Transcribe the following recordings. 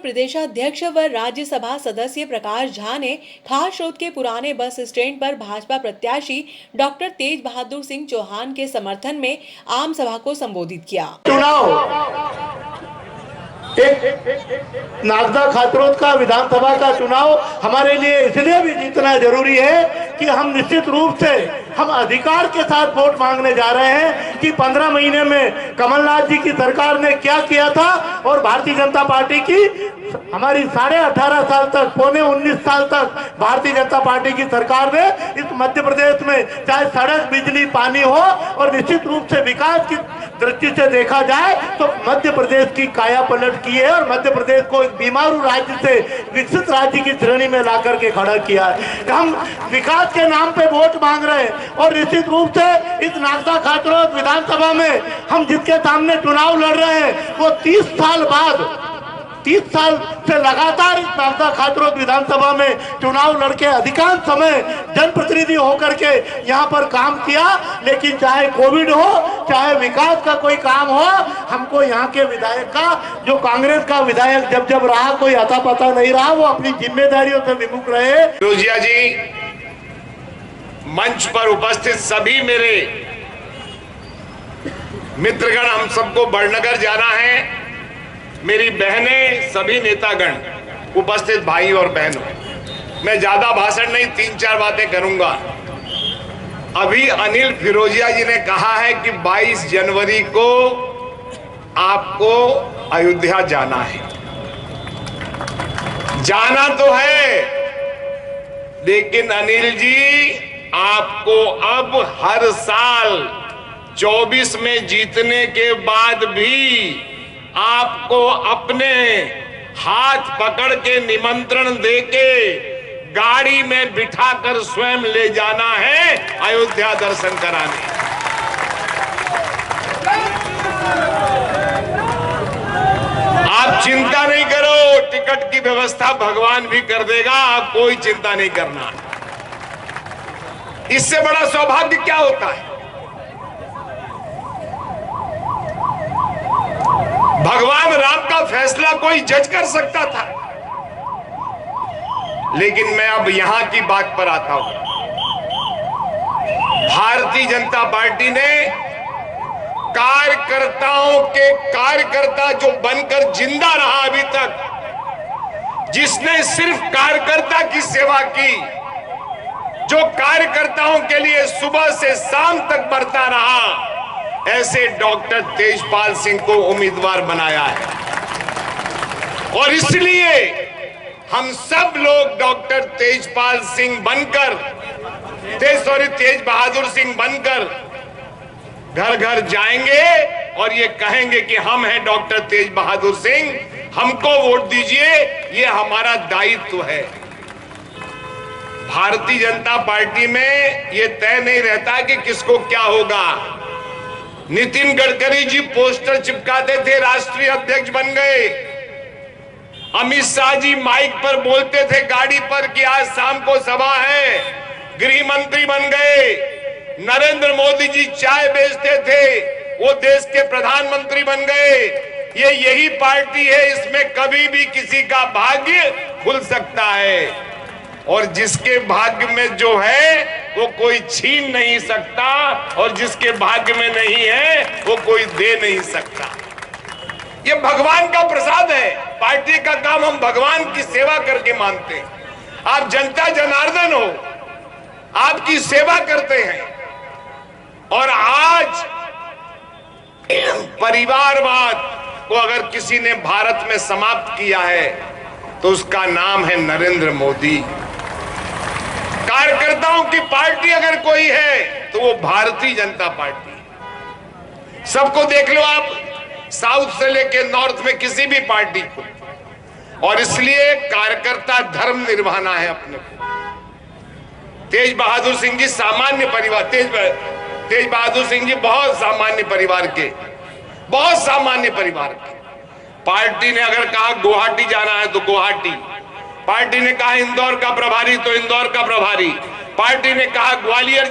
प्रदेशाध्यक्ष व राज्यसभा सदस्य प्रकाश झा ने खारशोद के पुराने बस स्टैंड पर भाजपा प्रत्याशी डॉक्टर तेज बहादुर सिंह चौहान के समर्थन में आम सभा को संबोधित किया। एक नागदा खातरोद का विधानसभा का चुनाव हमारे लिए इसलिए भी जीतना जरूरी है कि हम निश्चित रूप से हम अधिकार के साथ वोट मांगने जा रहे हैं कि 15 महीने में कमलनाथ जी की सरकार ने क्या किया था और भारतीय जनता पार्टी की हमारी 18.5 साल तक 19 साल तक भारतीय जनता पार्टी की सरकार ने इस मध्य प्रदेश में चाहे सड़क बिजली पानी हो और निश्चित रूप से विकास की दृष्टि से देखा जाए तो मध्य प्रदेश की काया पलट की है और मध्य प्रदेश को एक बीमारू राज्य से विकसित राज्य की श्रेणी में ला करके खड़ा किया है। हम विकास के नाम पे वोट मांग रहे हैं और निश्चित रूप से इस नागदा खातरोद विधानसभा में हम जिसके सामने चुनाव लड़ रहे हैं वो 30 साल से लगातार इस नागदा खातरोद विधानसभा में चुनाव लड़के अधिकांश समय जनप्रतिनिधि होकर के यहाँ पर काम किया, लेकिन चाहे कोविड हो चाहे विकास का कोई काम हो, हमको यहाँ के विधायक का जो कांग्रेस का विधायक जब रहा कोई अता पता नहीं रहा, वो अपनी जिम्मेदारियों से विमुख रहे। फिरोजिया जी, मंच पर उपस्थित सभी मेरे मित्रगण, हम सबको बड़नगर जाना है। मेरी बहनें, सभी नेतागण, उपस्थित भाई और बहनों, मैं ज्यादा भाषण नहीं, 3-4 बातें करूंगा। अभी अनिल फिरोजिया जी ने कहा है कि 22 जनवरी को आपको अयोध्या जाना है। जाना तो है, लेकिन अनिल जी आपको अब हर साल 24 में जीतने के बाद भी आपको अपने हाथ पकड़ के निमंत्रण देके गाड़ी में बिठाकर स्वयं ले जाना है अयोध्या दर्शन कराने। आप चिंता नहीं करो, टिकट की व्यवस्था भगवान भी कर देगा, आप कोई चिंता नहीं करना। इससे बड़ा सौभाग्य क्या होता है? भगवान राम का फैसला कोई जज कर सकता था, लेकिन मैं अब यहां की बात पर आता हूं। भारतीय जनता पार्टी ने कार्यकर्ताओं के कार्यकर्ता जो बनकर जिंदा रहा अभी तक, जिसने सिर्फ कार्यकर्ता की सेवा की, जो कार्यकर्ताओं के लिए सुबह से शाम तक बढ़ता रहा, ऐसे डॉक्टर तेजपाल सिंह को उम्मीदवार बनाया है। और इसलिए हम सब लोग डॉक्टर तेजपाल सिंह बनकर, तेज बहादुर सिंह बनकर घर घर जाएंगे और ये कहेंगे कि हम हैं डॉक्टर तेज बहादुर सिंह, हमको वोट दीजिए, ये हमारा दायित्व है। भारतीय जनता पार्टी में ये तय नहीं रहता कि किसको क्या होगा। नितिन गडकरी जी पोस्टर चिपकाते थे, राष्ट्रीय अध्यक्ष बन गए। अमित शाह जी माइक पर बोलते थे गाड़ी पर कि आज शाम को सभा है, गृह मंत्री बन गए। नरेंद्र मोदी जी चाय बेचते थे, वो देश के प्रधानमंत्री बन गए। ये यही पार्टी है, इसमें कभी भी किसी का भाग्य खुल सकता है और जिसके भाग्य में जो है वो कोई छीन नहीं सकता और जिसके भाग्य में नहीं है वो कोई दे नहीं सकता। ये भगवान का प्रसाद है। पार्टी का काम हम भगवान की सेवा करके मानते हैं। आप जनता जनार्दन हो, आपकी सेवा करते हैं। और आज परिवारवाद को अगर किसी ने भारत में समाप्त किया है तो उसका नाम है नरेंद्र मोदी। कार्यकर्ताओं की पार्टी अगर कोई है तो वो भारतीय जनता पार्टी। सबको देख लो आप, साउथ से लेके नॉर्थ में किसी भी पार्टी को। और इसलिए कार्यकर्ता धर्म निभाना है अपने को। तेज बहादुर सिंह जी सामान्य परिवार, तेज बहादुर सिंह जी बहुत सामान्य परिवार के, बहुत सामान्य परिवार के। पार्टी ने अगर कहा गुवाहाटी जाना है तो गुवाहाटी, पार्टी ने कहा इंदौर का प्रभारी तो इंदौर का प्रभारी, पार्टी ने कहा ग्वालियर,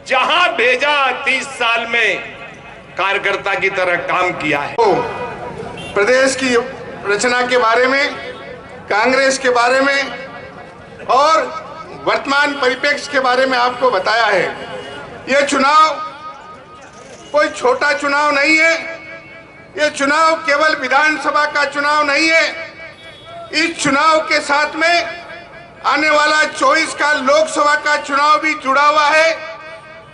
जहां भेजा 30 साल में कार्यकर्ता की तरह काम किया है। प्रदेश की रचना के बारे में, कांग्रेस के बारे में और वर्तमान परिप्रेक्ष्य के बारे में आपको बताया है। ये चुनाव कोई छोटा चुनाव नहीं है। ये चुनाव केवल विधानसभा का चुनाव नहीं है। इस चुनाव के साथ में आने वाला 24 का लोकसभा का चुनाव भी जुड़ा हुआ है।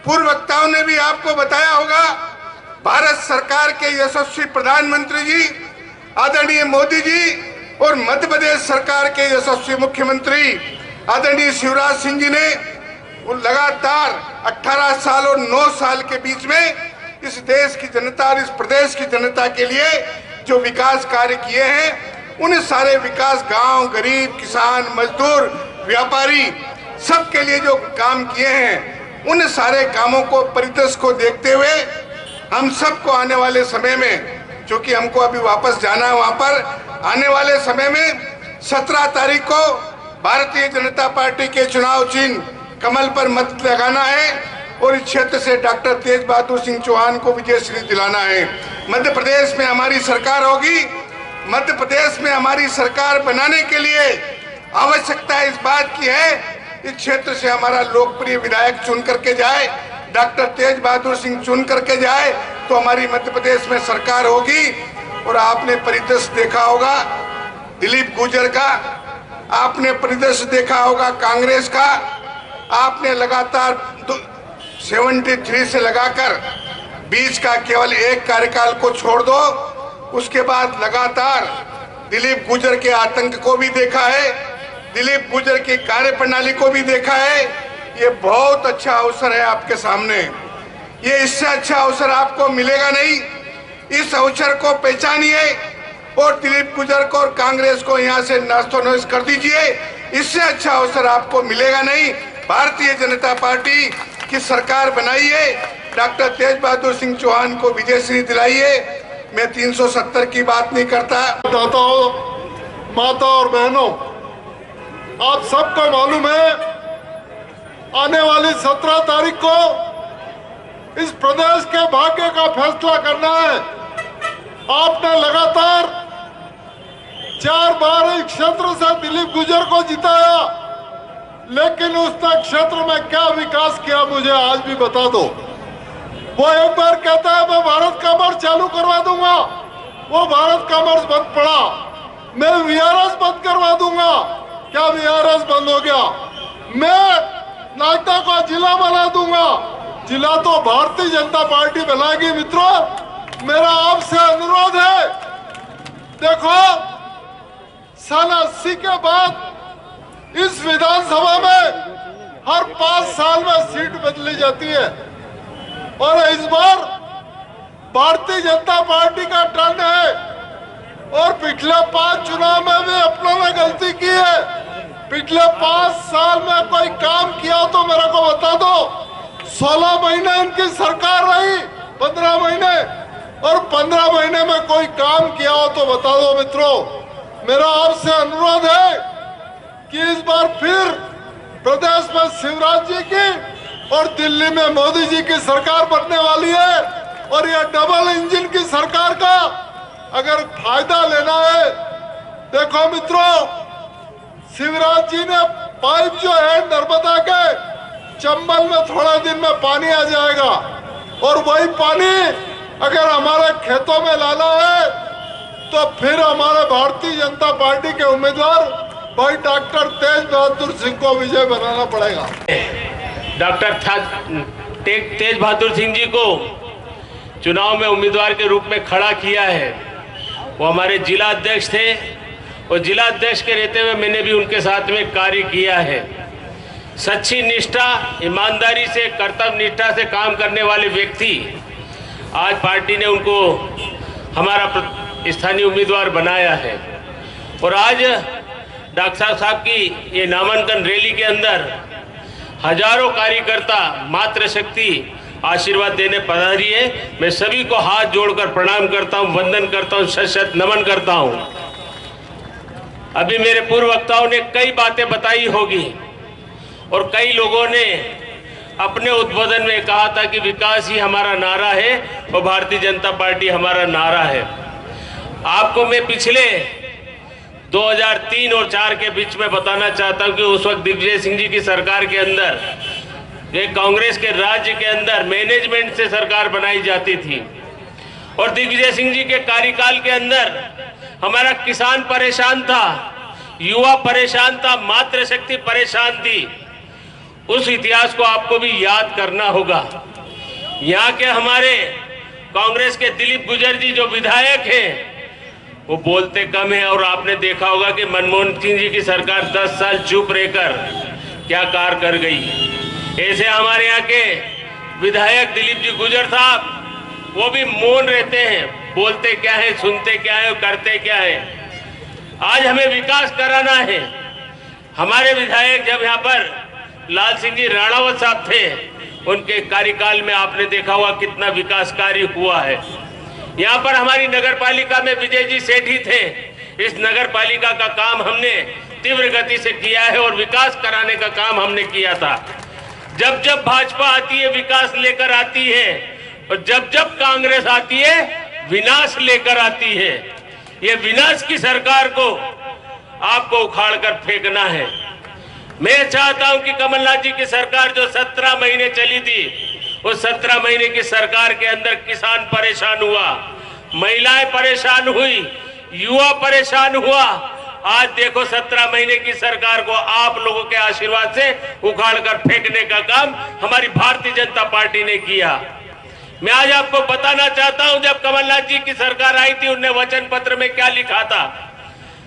पूर्व वक्ताओं ने भी आपको बताया होगा, भारत सरकार के यशस्वी प्रधानमंत्री जी आदरणीय मोदी जी और मध्य प्रदेश सरकार के यशस्वी मुख्यमंत्री आदरणीय शिवराज सिंह जी ने लगातार 18 साल और 9 साल के बीच में इस देश की जनता और इस प्रदेश की जनता के लिए जो विकास कार्य किए हैं, उन सारे विकास गांव, गरीब, किसान, मजदूर, व्यापारी सबके लिए जो काम किए हैं, उन सारे कामों को, परिदृश्य को देखते हुए हम सबको आने वाले समय में, क्योंकि हमको अभी वापस जाना है वहां पर, आने वाले समय में 17 तारीख को भारतीय जनता पार्टी के चुनाव चिन्ह कमल पर मत लगाना है और इस क्षेत्र से डॉक्टर तेज बहादुर सिंह चौहान को विजयश्री दिलाना है। मध्य प्रदेश में हमारी सरकार होगी। मध्य प्रदेश में हमारी सरकार बनाने के लिए आवश्यकता इस बात की है, इस क्षेत्र से हमारा लोकप्रिय विधायक चुन करके जाए, डॉक्टर तेज बहादुर सिंह चुन करके जाए तो हमारी मध्य प्रदेश में सरकार होगी। और आपने परिदृश्य देखा होगा दिलीप गुर्जर का, आपने परिदृश्य देखा होगा कांग्रेस का। आपने लगातार 73 से लगाकर 20 का केवल एक कार्यकाल को छोड़ दो, उसके बाद लगातार दिलीप गुर्जर के आतंक को भी देखा है, दिलीप गुर्जर की कार्यप्रणाली को भी देखा है। ये बहुत अच्छा अवसर है आपके सामने। ये इससे अच्छा अवसर आपको मिलेगा नहीं। इस अवसर को पहचानिए और दिलीप गुर्जर को और कांग्रेस को यहाँ से नास्तोनोश कर दीजिए। इससे अच्छा अवसर आपको मिलेगा नहीं। भारतीय जनता पार्टी की सरकार बनाइए, डॉक्टर तेज बहादुर सिंह चौहान को विजयश्री दिलाइए। मैं 370 की बात नहीं करता। दाताओं, माता और बहनों, आप सबको मालूम है आने वाली 17 तारीख को इस प्रदेश के भाग्य का फैसला करना है। आपने लगातार 4 बार इस क्षेत्र से दिलीप गुर्जर को जिताया, लेकिन उस क्षेत्र में क्या विकास किया मुझे आज भी बता दो। वो एक बार कहता है मैं भारत का मर्ज चालू करवा दूंगा, वो भारत का मर्ज बंद पड़ा। मैं वीआरएस बंद करवा दूंगा, क्या वीआरएस बंद हो गया। मैं नागदा को जिला बना दूंगा, जिला तो भारतीय जनता पार्टी बनाएगी। मित्रों, मेरा आपसे अनुरोध है, देखो सन 80 के बाद इस विधानसभा में हर 5 साल में सीट बदली जाती है और इस बार भारतीय जनता पार्टी का टर्न है। और पिछले 5 चुनाव में भी अपनों ने गलती की है। पिछले 5 साल में कोई काम किया तो मेरे को बता दो। 16 महीने इनकी सरकार रही, 15 महीने, और 15 महीने में कोई काम किया हो तो बता दो। मित्रों, मेरा आपसे अनुरोध है कि इस बार फिर प्रदेश में शिवराज जी की और दिल्ली में मोदी जी की सरकार बनने वाली है और यह डबल इंजन की सरकार का अगर फायदा लेना है, देखो मित्रों, शिवराज जी ने पाइप जो है नर्मदा के चंबल में थोड़े दिन में पानी आ जाएगा और वही पानी अगर हमारे खेतों में लाना है तो फिर हमारे भारतीय जनता पार्टी के उम्मीदवार भाई डॉक्टर तेज बहादुर सिंह को विजय बनाना पड़ेगा। डॉक्टर तेज बहादुर सिंह जी को चुनाव में उम्मीदवार के रूप में खड़ा किया है। वो हमारे जिला अध्यक्ष थे और जिला अध्यक्ष के रहते हुए मैंने भी उनके साथ में कार्य किया है। सच्ची निष्ठा, ईमानदारी से, कर्तव्य निष्ठा से काम करने वाले व्यक्ति, आज पार्टी ने उनको हमारा स्थानीय उम्मीदवार बनाया है। और आज डॉक्टर साहब की ये नामांकन रैली के अंदर हजारों कार्यकर्ता मातृशक्ति आशीर्वाद देने पधारी है। मैं सभी को हाथ जोड़कर प्रणाम करता हूं, वंदन करता हूं, शत नमन करता हूं। अभी मेरे पूर्व वक्ताओं ने कई बातें बताई होगी और कई लोगों ने अपने उद्बोधन में कहा था कि विकास ही हमारा नारा है और भारतीय जनता पार्टी हमारा नारा है। आपको मैं पिछले 2003 और 4 के बीच में बताना चाहता हूं कि उस वक्त दिग्विजय सिंह जी की सरकार के अंदर, ये कांग्रेस के राज्य के अंदर मैनेजमेंट से सरकार बनाई जाती थी और दिग्विजय सिंह जी के कार्यकाल के अंदर हमारा किसान परेशान था, युवा परेशान था, मातृशक्ति परेशान थी। उस इतिहास को आपको भी याद करना होगा। यहाँ के हमारे कांग्रेस के दिलीप गुर्जर जी जो विधायक हैं, वो बोलते कम है और आपने देखा होगा कि मनमोहन सिंह जी की सरकार 10 साल चुप रहकर क्या कार्य कर गई। ऐसे हमारे यहाँ के विधायक दिलीप जी गुर्जर साहब, वो भी मौन रहते हैं, बोलते क्या है, सुनते क्या है, करते क्या है। आज हमें विकास कराना है। हमारे विधायक जब यहाँ पर लाल सिंह जी राणावत साहब थे, उनके कार्यकाल में आपने देखा हुआ कितना विकास कार्य हुआ है। यहाँ पर हमारी नगर पालिका में विजय जी सेठी थे। इस नगर पालिका का काम हमने तीव्र गति से किया है और विकास कराने का काम हमने किया था। जब जब भाजपा आती है विकास लेकर आती है और जब जब कांग्रेस आती है विनाश लेकर आती है। ये विनाश की सरकार को आपको उखाड़ कर फेंकना है। मैं चाहता हूं कि कमलनाथ जी की सरकार जो 17 महीने चली थी, उस 17 महीने की सरकार के अंदर किसान परेशान हुआ, महिलाएं परेशान हुई, युवा परेशान हुआ। आज देखो 17 महीने की सरकार को आप लोगों के आशीर्वाद से उखाड़ कर फेंकने का काम हमारी भारतीय जनता पार्टी ने किया। मैं आज आपको बताना चाहता हूं, जब कमलनाथ जी की सरकार आई थी, उन्होंने वचन पत्र में क्या लिखा था?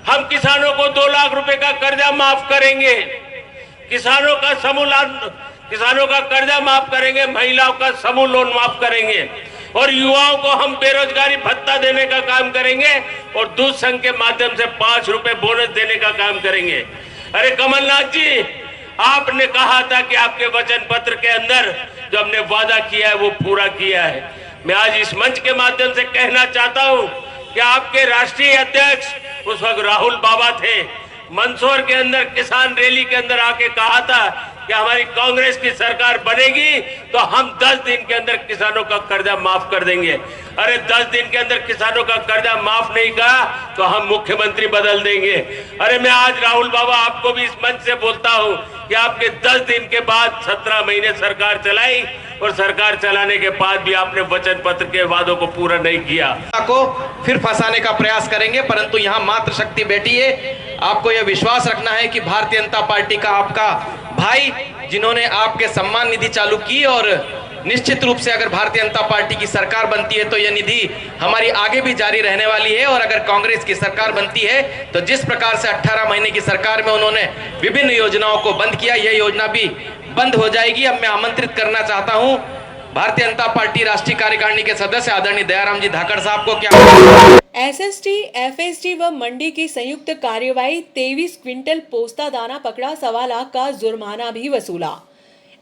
हम किसानों को 2 लाख रुपए का कर्जा माफ करेंगे, किसानों का कर्जा माफ करेंगे, महिलाओं का समूह लोन माफ करेंगे और युवाओं को हम बेरोजगारी भत्ता देने का काम करेंगे और दूध संघ के माध्यम से 5 रुपए बोनस देने का काम करेंगे। अरे कमलनाथ जी, आपने कहा था कि आपके वचन पत्र के अंदर जो हमने वादा किया है वो पूरा किया है। मैं आज इस मंच के माध्यम से कहना चाहता हूं कि आपके राष्ट्रीय अध्यक्ष उस वक्त राहुल बाबा थे, मंदसौर के अंदर किसान रैली के अंदर आके कहा था कि हमारी कांग्रेस की सरकार बनेगी तो हम 10 दिन के अंदर किसानों का कर्जा माफ कर देंगे। अरे 10 दिन के अंदर किसानों का कर्जा माफ नहीं करा तो हम मुख्यमंत्री बदल देंगे। अरे मैं आज राहुल बाबा आपको भी इस मंच से बोलता हूं कि आपके 10 दिन के बाद 17 महीने सरकार चलाई और सरकार चलाने के बाद भी आपने वचन पत्र के वादों को पूरा नहीं किया। को फिर फंसाने का प्रयास करेंगे, परंतु यहाँ मातृशक्ति बैठी है। आपको यह विश्वास रखना है कि भारतीय जनता पार्टी का आपका भाई, जिन्होंने आपके सम्मान निधि चालू की, और निश्चित रूप से अगर भारतीय जनता पार्टी की सरकार बनती है तो यह निधि हमारी आगे भी जारी रहने वाली है। और अगर कांग्रेस की सरकार बनती है तो जिस प्रकार से 18 महीने की सरकार में उन्होंने विभिन्न योजनाओं को बंद किया, यह योजना भी बंद हो जाएगी। अब मैं आमंत्रित करना चाहता हूं भारतीय जनता पार्टी राष्ट्रीय कार्यकारिणी के सदस्य आदरणीय दयाराम जी धाकड़ साहब को। क्या एसएसटी, एफएसटी व मंडी की संयुक्त कार्यवाही 23 क्विंटल पोस्ता दाना पकड़ा, 1.25 लाख का जुर्माना भी वसूला।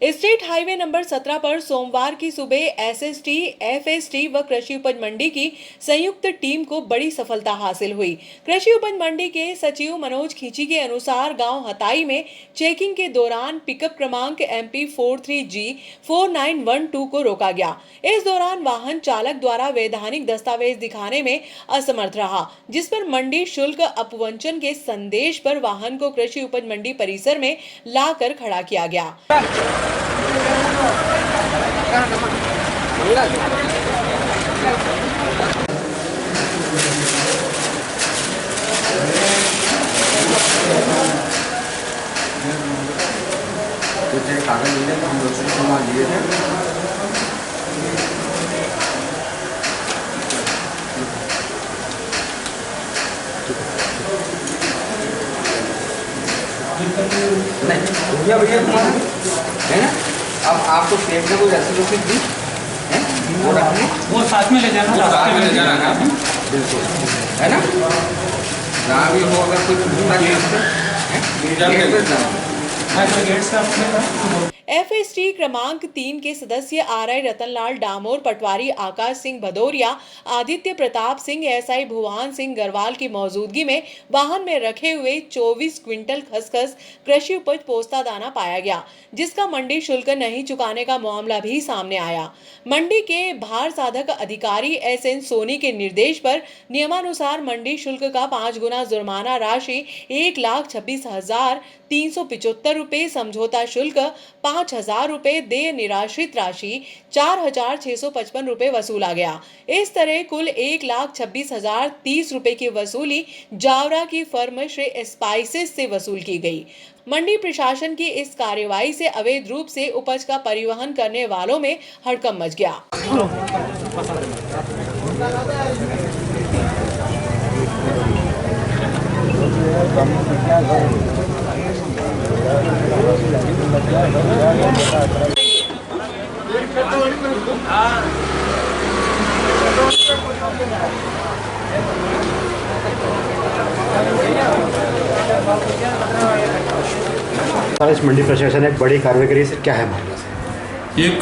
स्टेट हाईवे नंबर 17 पर सोमवार की सुबह एसएसटी, एफएसटी व कृषि उपज मंडी की संयुक्त टीम को बड़ी सफलता हासिल हुई। कृषि उपज मंडी के सचिव मनोज खींची के अनुसार गांव हताई में चेकिंग के दौरान पिकअप क्रमांक MP 43G 4912 को रोका गया। इस दौरान वाहन चालक द्वारा वैधानिक दस्तावेज दिखाने में असमर्थ रहा, जिस पर मंडी शुल्क अपवंचन के संदेश पर वाहन को कृषि उपज मंडी परिसर में लाकर खड़ा किया गया। कुछ एक कागज लिए थे, हम लोग सामान लिए थे। नहीं भैया तुम्हारा है ना, अब आपको सेफ में कोई ऐसी कोशिश दी है, वो रखनी, वो साथ में ले जाना, साथ में ले जाना बिल्कुल, है ना। जहाँ भी हो अगर कुछ एफएसटी क्रमांक 3 के सदस्य आरआई रतनलाल डामोर, पटवारी आकाश सिंह भदौरिया, आदित्य प्रताप सिंह, एसआई भुवान सिंह गरवाल की मौजूदगी में वाहन में रखे हुए 24 क्विंटल खसखस कृषि उपज पोस्ता दाना पाया गया, जिसका मंडी शुल्क नहीं चुकाने का मामला भी सामने आया। मंडी के भार साधक अधिकारी एसएन सोनी के निर्देश पर नियमानुसार मंडी शुल्क का 5 गुना जुर्माना राशि 1,26,375 रुपए, समझौता शुल्क 5,000 रुपए, देय निराश्रित राशि 4,655 रुपए वसूला गया। इस तरह कुल 1,26,030 रुपए की वसूली जावरा की फर्म श्री स्पाइसेस से वसूल की गई। मंडी प्रशासन की इस कार्रवाई से अवैध रूप से उपज का परिवहन करने वालों में हड़कंप मच गया। इस मंडी प्रशासन ने एक बड़ी कार्रवाई करी, सर क्या है मामला? एक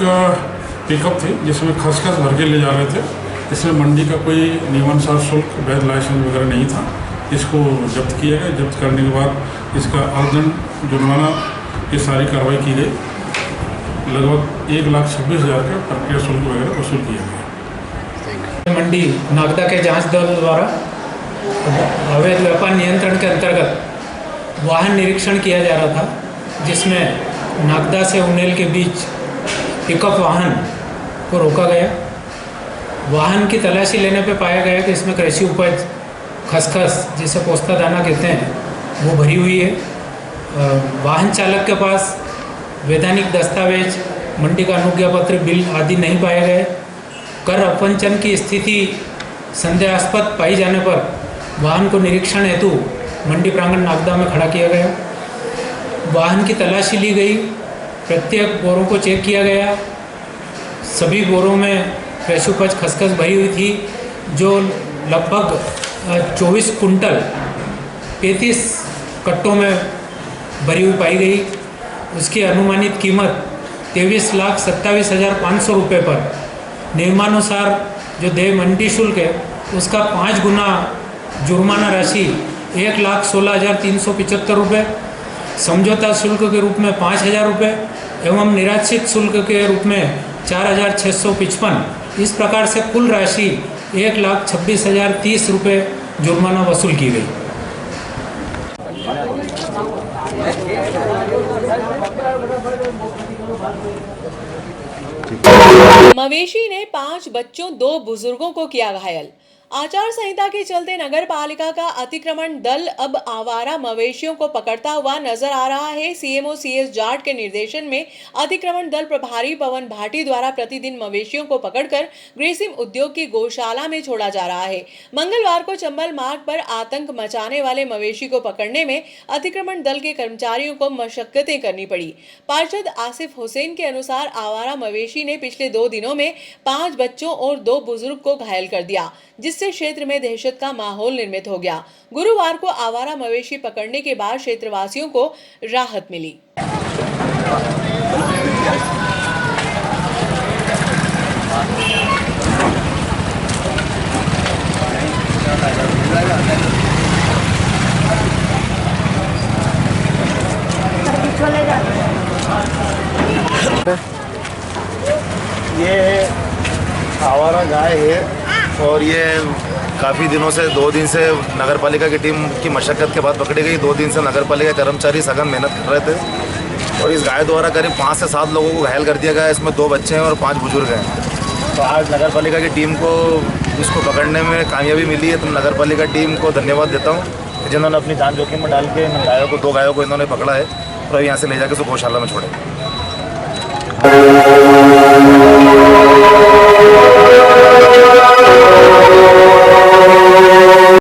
पिकअप थी जिसमें खसखस भर के ले जा रहे थे। इसमें मंडी का कोई नियमानुसार शुल्क, वैध लाइसेंस वगैरह नहीं था। इसको जब्त किया गया। जब्त करने के बाद इसका अर्धदंड जुर्माना की सारी कार्रवाई की गई। लगभग 1,26,000 का प्रक्रिया शुल्क वगैरह वसूल किया गया। मंडी नागदा के जांच दल द्वारा अवैध व्यापार नियंत्रण के अंतर्गत वाहन निरीक्षण किया जा रहा था, जिसमें नागदा से उनेल के बीच पिकअप वाहन को रोका गया। वाहन की तलाशी लेने पे पाया गया कि इसमें कृषि उपज खसखस, जिसे पोस्ता दाना कहते हैं, वो भरी हुई है। वाहन चालक के पास वैधानिक दस्तावेज, मंडी का अनुज्ञा पत्र, बिल आदि नहीं पाए गए। कर अपवंचन की स्थिति संदेहास्पद पाई जाने पर वाहन को निरीक्षण हेतु मंडी प्रांगण नागदा में खड़ा किया गया। वाहन की तलाशी ली गई, प्रत्येक बोरों को चेक किया गया। सभी बोरों में कृषि उपज खसखस भरी हुई थी, जो लगभग 24 कुंटल 35 कट्टों में भरी हुई पाई गई। उसकी अनुमानित कीमत 23,27,500 रुपये पर नियमानुसार जो देय मंडी शुल्क है उसका 5 गुना जुर्माना राशि 1,16,375 रुपये, समझौता शुल्क के रूप में 5,000 रुपये एवं निराश्रित शुल्क के रूप में 4,655। इस प्रकार से कुल राशि 1,26,030 रुपये जुर्माना वसूल की गई। मवेशी ने 5 बच्चों 2 बुजुर्गों को किया घायल। आचार संहिता के चलते नगर पालिका का अतिक्रमण दल अब आवारा मवेशियों को पकड़ता हुआ नजर आ रहा है। सीएमओ CS जाट के निर्देशन में अतिक्रमण दल प्रभारी पवन भाटी द्वारा प्रतिदिन मवेशियों को पकड़कर ग्रेसिम उद्योग की गौशाला में छोड़ा जा रहा है। मंगलवार को चंबल मार्ग पर आतंक मचाने वाले मवेशी को पकड़ने में अतिक्रमण दल के कर्मचारियों को मशक्कतें करनी पड़ी। पार्षद आसिफ हुसैन के अनुसार आवारा मवेशी ने पिछले 2 दिनों में 5 बच्चों और 2 बुजुर्ग को घायल कर दिया, जिससे क्षेत्र में दहशत का माहौल निर्मित हो गया। गुरुवार को आवारा मवेशी पकड़ने के बाद क्षेत्रवासियों को राहत मिली। ये आवारा गाय है और ये काफ़ी दिनों से 2 दिन से नगर पालिका की टीम की मशक्क़त के बाद पकड़ी गई। 2 दिन से नगर पालिका कर्मचारी सघन मेहनत कर रहे थे और इस गाय द्वारा करीब 5 से 7 लोगों को घायल कर दिया गया। इसमें 2 बच्चे हैं और 5 बुजुर्ग हैं। तो आज नगर पालिका की टीम को इसको पकड़ने में कामयाबी मिली है, तो नगर पालिका टीम को धन्यवाद देता हूँ जिन्होंने अपनी जान जोखिम में डाल के इन गायों को 2 गायों को इन्होंने पकड़ा है और यहाँ से ले जाकर उसको गौशाला में छोड़े।